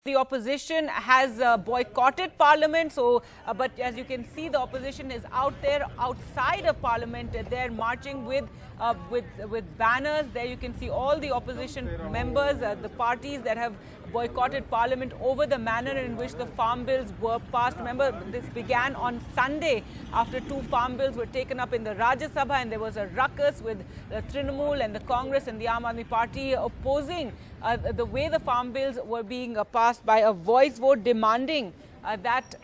The opposition has boycotted Parliament. But as you can see, the opposition is out there outside of Parliament. They're marching with banners. There you can see all the opposition members, the parties that have boycotted Parliament over the manner in which the farm bills were passed. Remember, this began on Sunday after two farm bills were taken up in the Rajya Sabha, and there was a ruckus with the Trinamool and the Congress and the Aam Aadmi Party opposing the way the farm bills were being passed by a voice vote, demanding that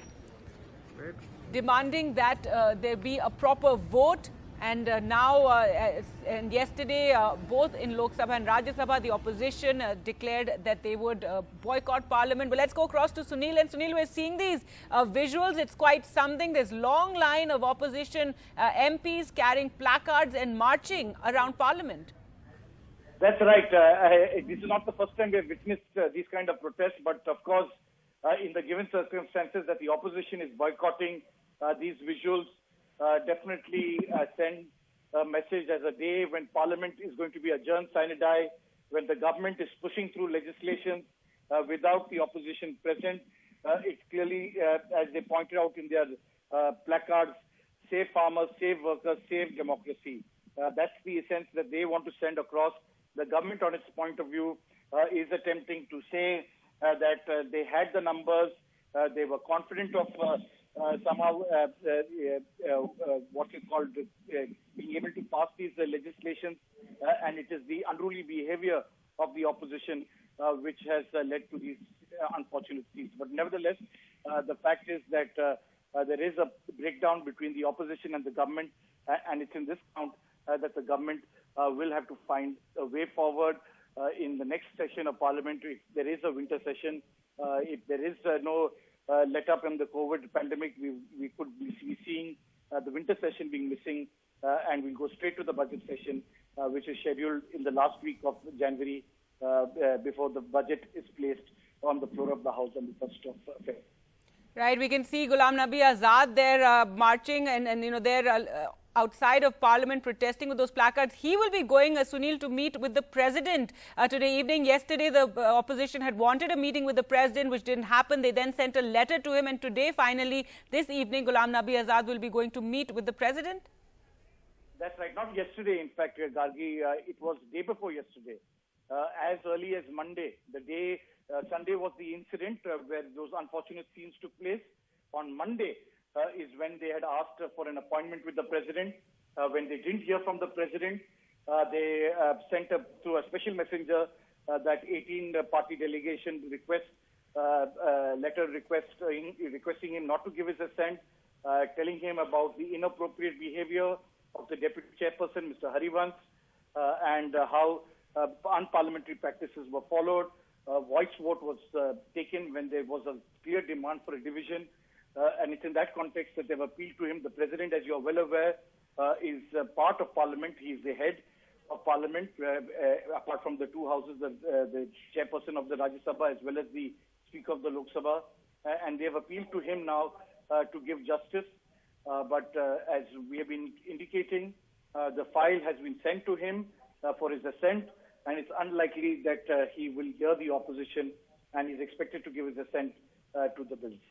there be a proper vote. And and yesterday, both in Lok Sabha and Rajya Sabha, the opposition declared that they would boycott Parliament. But let's go across to Sunil. And Sunil, we're seeing these visuals. It's quite something. There's a long line of opposition MPs carrying placards and marching around Parliament. That's right. This is not the first time we have witnessed these kind of protests. But of course, in the given circumstances that the opposition is boycotting, these visuals definitely send a message as a day when Parliament is going to be adjourned sine die, when the government is pushing through legislation without the opposition present. It's clearly, as they pointed out in their placards, save farmers, save workers, save democracy. That's the essence that they want to send across. The government, on its point of view, is attempting to say that they had the numbers, they were confident of somehow what is called being able to pass these legislations, and it is the unruly behavior of the opposition which has led to these unfortunate scenes. But nevertheless, the fact is that there is a breakdown between the opposition and the government, and it's in this count that the government will have to find a way forward in the next session of Parliament. If there is a winter session, if there is no let up in the COVID pandemic, we could be seeing the winter session being missing, and we'll go straight to the budget session, which is scheduled in the last week of January before the budget is placed on the floor of the House on the 1st of February. Right, we can see Ghulam Nabi Azad there marching and you know, they're outside of Parliament protesting with those placards. He will be going, Sunil, to meet with the President today evening. Yesterday, the opposition had wanted a meeting with the President, which didn't happen. They then sent a letter to him. And today, finally, this evening, Ghulam Nabi Azad will be going to meet with the President. That's right. Not yesterday, in fact, Gargi. It was day before yesterday. As early as Monday. The day, Sunday was the incident where those unfortunate scenes took place. On Monday, is when they had asked for an appointment with the President. When they didn't hear from the President, they sent through a special messenger that 18-party delegation letter requesting him not to give his assent, telling him about the inappropriate behavior of the Deputy Chairperson, Mr Harivansh, and how unparliamentary practices were followed. Voice vote was taken when there was a clear demand for a division. And it's in that context that they've appealed to him. The President, as you're well aware, is part of Parliament. He's the head of Parliament, apart from the two houses, the chairperson of the Rajya Sabha as well as the Speaker of the Lok Sabha. And they've appealed to him now to give justice. But as we have been indicating, the file has been sent to him for his assent. And it's unlikely that he will hear the opposition, and he's expected to give his assent to the bills.